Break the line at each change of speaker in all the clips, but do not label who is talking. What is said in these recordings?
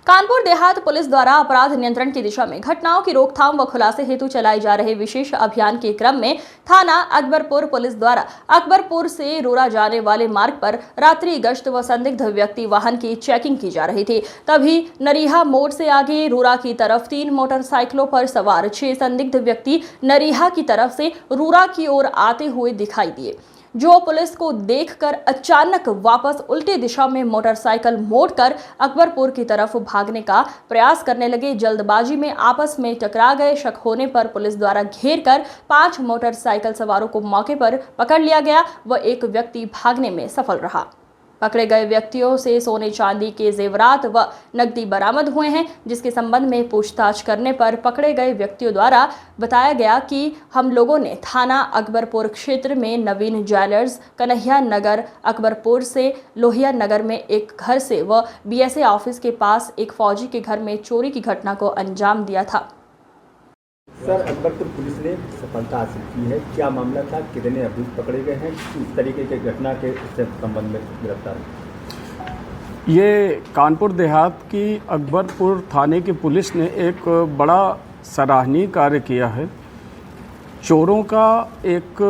Kanpur Dehat police द्वारा अपराध नियंत्रण की दिशा में घटनाओं की रोकथाम व खुलासे हेतु चलाए जा रहे विशेष अभियान के क्रम में थाना अकबरपुर पुलिस द्वारा अकबरपुर से रोरा जाने वाले मार्ग पर रात्रि गश्त व संदिग्ध व्यक्ति वाहन की चेकिंग की जा रही थी। तभी नरीहा मोड़ से आगे रोरा की तरफ 3 मोटरसाइकिलों पर सवार 6 संदिग्ध व्यक्ति नरीहा की तरफ से रोरा की ओर आते हुए दिखाई दिए, जो पुलिस को देखकर अचानक वापस उल्टी दिशा में मोटरसाइकिल मोड़कर अकबरपुर की तरफ भागने का प्रयास करने लगे। जल्दबाजी में आपस में टकरा गए। शक होने पर पुलिस द्वारा घेर कर 5 मोटरसाइकिल सवारों को मौके पर पकड़ लिया गया व एक व्यक्ति भागने में सफल रहा। पकड़े गए व्यक्तियों से सोने चांदी के जेवरात व नकदी बरामद हुए हैं, जिसके संबंध में पूछताछ करने पर पकड़े गए व्यक्तियों द्वारा बताया गया कि हम लोगों ने थाना अकबरपुर क्षेत्र में नवीन ज्वेलर्स, कन्हैया नगर, अकबरपुर से लोहिया नगर में एक घर से व बीएसए ऑफिस के पास एक फौजी के घर में चोरी की घटना को अंजाम दिया था।
सर, अकबरपुर पुलिस ने सफलता हासिल की है। क्या मामला था, कितने अभियुक्त पकड़े गए हैं, किस तरीके के घटना के संबंध में गिरफ्तार?
ये कानपुर देहात की अकबरपुर थाने की पुलिस ने एक बड़ा सराहनीय कार्य किया है। चोरों का एक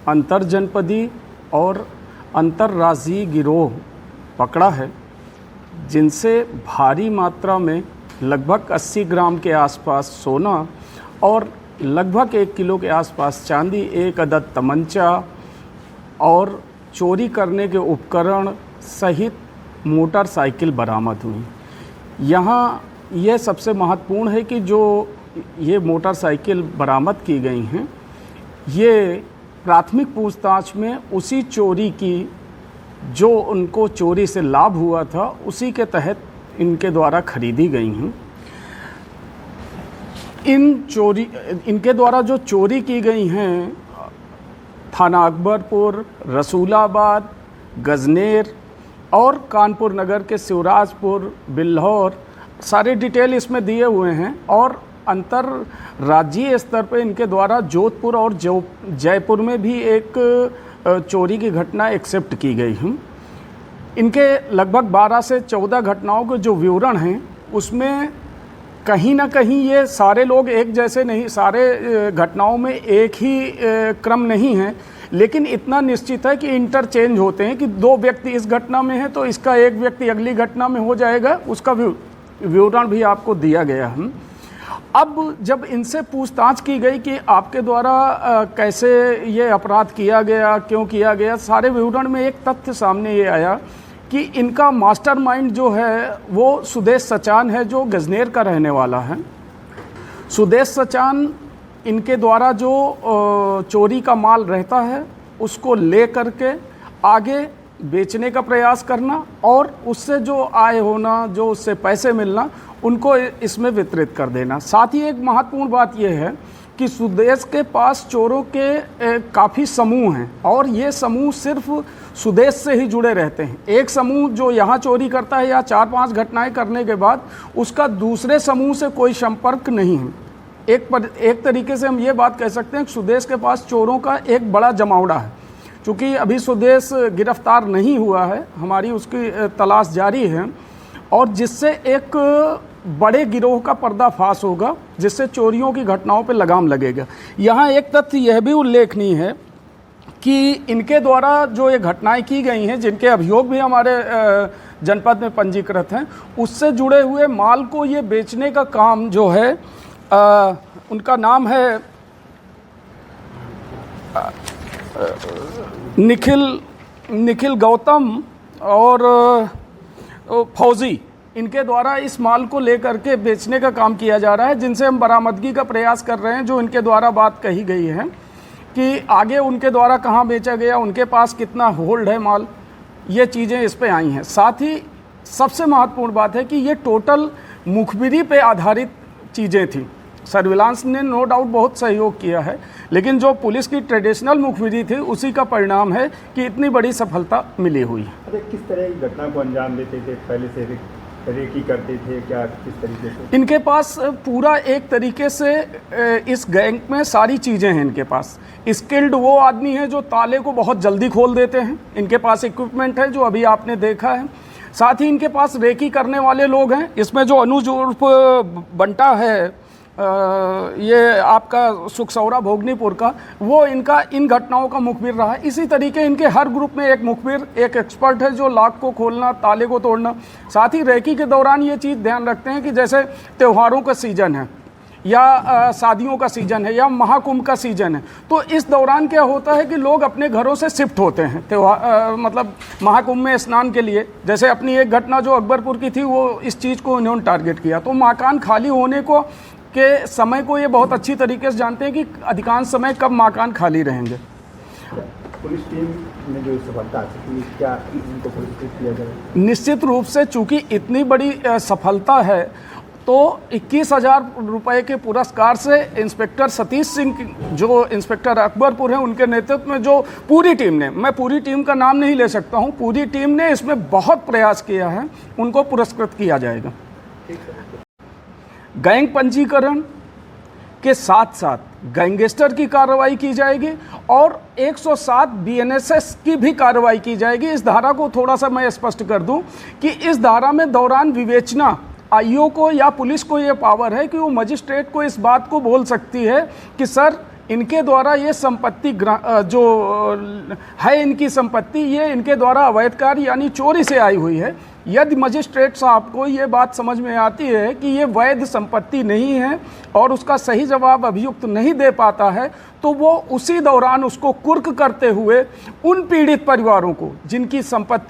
अंतरजनपदी और अंतर्राज्यीय गिरोह पकड़ा है, जिनसे भारी मात्रा में लगभग 80 ग्राम के आसपास सोना और लगभग 1 किलो के आसपास चांदी, 1 अदद तमंचा और चोरी करने के उपकरण सहित मोटरसाइकिल बरामद हुई। यहाँ यह सबसे महत्वपूर्ण है कि जो ये मोटरसाइकिल बरामद की गई हैं, ये प्राथमिक पूछताछ में उसी चोरी की जो उनको चोरी से लाभ हुआ था, उसी के तहत इनके द्वारा खरीदी गई हैं। इनके द्वारा जो चोरी की गई हैं, थाना अकबरपुर, रसूलाबाद, गजनेर और कानपुर नगर के शिवराजपुर, बिल्हौर, सारे डिटेल इसमें दिए हुए हैं। और अंतर्राज्यीय स्तर पर इनके द्वारा जोधपुर और जयपुर में भी एक चोरी की घटना एक्सेप्ट की गई हैं। इनके लगभग 12 से 14 घटनाओं के जो विवरण हैं, उसमें कहीं ना कहीं ये सारे लोग एक जैसे नहीं, सारे घटनाओं में एक ही क्रम नहीं है, लेकिन इतना निश्चित है कि इंटरचेंज होते हैं कि 2 व्यक्ति इस घटना में है तो इसका एक व्यक्ति अगली घटना में हो जाएगा। उसका विवरण भी आपको दिया गया है। अब जब इनसे पूछताछ की गई कि आपके द्वारा कैसे ये अपराध किया गया, क्यों किया गया, सारे विवरण में एक तथ्य सामने ये आया कि इनका मास्टरमाइंड जो है वो सुदेश सचान है, जो गजनेर का रहने वाला है। सुदेश सचान इनके द्वारा जो चोरी का माल रहता है उसको ले करके आगे बेचने का प्रयास करना और उससे जो आय होना, जो उससे पैसे मिलना, उनको इसमें वितरित कर देना। साथ ही एक महत्वपूर्ण बात यह है कि सुदेश के पास चोरों के काफ़ी समूह हैं और ये समूह सिर्फ सुदेश से ही जुड़े रहते हैं। एक समूह जो यहाँ चोरी करता है या 4-5 घटनाएं करने के बाद उसका दूसरे समूह से कोई संपर्क नहीं है। एक तरीके से हम ये बात कह सकते हैं कि सुदेश के पास चोरों का एक बड़ा जमावड़ा है। चूँकि अभी सुदेश गिरफ्तार नहीं हुआ है, हमारी उसकी तलाश जारी है और जिससे एक बड़े गिरोह का पर्दाफाश होगा, जिससे चोरियों की घटनाओं पर लगाम लगेगा। यहाँ एक तथ्य यह भी उल्लेखनीय है कि इनके द्वारा जो ये घटनाएं की गई हैं, जिनके अभियोग भी हमारे जनपद में पंजीकृत हैं, उससे जुड़े हुए माल को ये बेचने का काम जो है, उनका नाम है निखिल गौतम और फौजी, इनके द्वारा इस माल को लेकर के बेचने का काम किया जा रहा है, जिनसे हम बरामदगी का प्रयास कर रहे हैं। जो इनके द्वारा बात कही गई है कि आगे उनके द्वारा कहाँ बेचा गया, उनके पास कितना होल्ड है माल, ये चीज़ें इस पे आई हैं। साथ ही सबसे महत्वपूर्ण बात है कि ये टोटल मुखबिरी पे आधारित चीज़ें थी। सर्विलांस ने नो डाउट बहुत सहयोग किया है, लेकिन जो पुलिस की ट्रेडिशनल मुखबिरी थी उसी का परिणाम है कि इतनी बड़ी सफलता मिली हुई है।
किस तरह की घटना को अंजाम देते थे, पहले से रेकी करते थे, क्या किस तरीके से?
इनके पास पूरा एक तरीके से इस गैंग में सारी चीज़ें हैं। इनके पास स्किल्ड वो आदमी है जो ताले को बहुत जल्दी खोल देते हैं। इनके पास इक्विपमेंट है जो अभी आपने देखा है। साथ ही इनके पास रेकी करने वाले लोग हैं। इसमें जो अनुज उर्फ बंटा है, ये आपका सुखसौरा भोगनीपुर का, वो इनका इन घटनाओं का मुखबिर रहा है। इसी तरीके इनके हर ग्रुप में एक मुखबिर, एक एक्सपर्ट है जो लॉक को खोलना, ताले को तोड़ना। साथ ही रेकी के दौरान ये चीज़ ध्यान रखते हैं कि जैसे त्योहारों का सीज़न है या शादियों का सीज़न है या महाकुंभ का सीज़न है, तो इस दौरान क्या होता है कि लोग अपने घरों से शिफ्ट होते हैं त्योहार मतलब महाकुंभ में स्नान के लिए। जैसे अपनी एक घटना जो अकबरपुर की थी, वो इस चीज़ को इन्होंने टारगेट किया। तो मकान खाली होने को के समय को ये बहुत अच्छी तरीके से जानते हैं कि अधिकांश समय कब मकान खाली रहेंगे।
पुलिस टीम ने जो सफलता हासिल की, क्या इनको पुरस्कृत किया जाए?
निश्चित रूप से, चूंकि इतनी बड़ी सफलता है, तो 21,000 रुपये के पुरस्कार से इंस्पेक्टर सतीश सिंह, जो इंस्पेक्टर अकबरपुर हैं, उनके नेतृत्व में जो पूरी टीम ने, मैं पूरी टीम का नाम नहीं ले सकता हूं, पूरी टीम ने इसमें बहुत प्रयास किया है, उनको पुरस्कृत किया जाएगा। गैंग पंजीकरण के साथ साथ गैंगस्टर की कार्रवाई की जाएगी और 107 BNSS की भी कार्रवाई की जाएगी। इस धारा को थोड़ा सा मैं स्पष्ट कर दूं कि इस धारा में दौरान विवेचना आईओ को या पुलिस को ये पावर है कि वो मजिस्ट्रेट को इस बात को बोल सकती है कि सर, इनके द्वारा ये संपत्ति जो है, इनकी संपत्ति ये इनके द्वारा अवैध कार्य यानी चोरी से आई हुई है। यदि मजिस्ट्रेट साहब को ये बात समझ में आती है कि ये वैध संपत्ति नहीं है और उसका सही जवाब अभियुक्त नहीं दे पाता है, तो वो उसी दौरान उसको कुर्क करते हुए उन पीड़ित परिवारों को जिनकी संपत्ति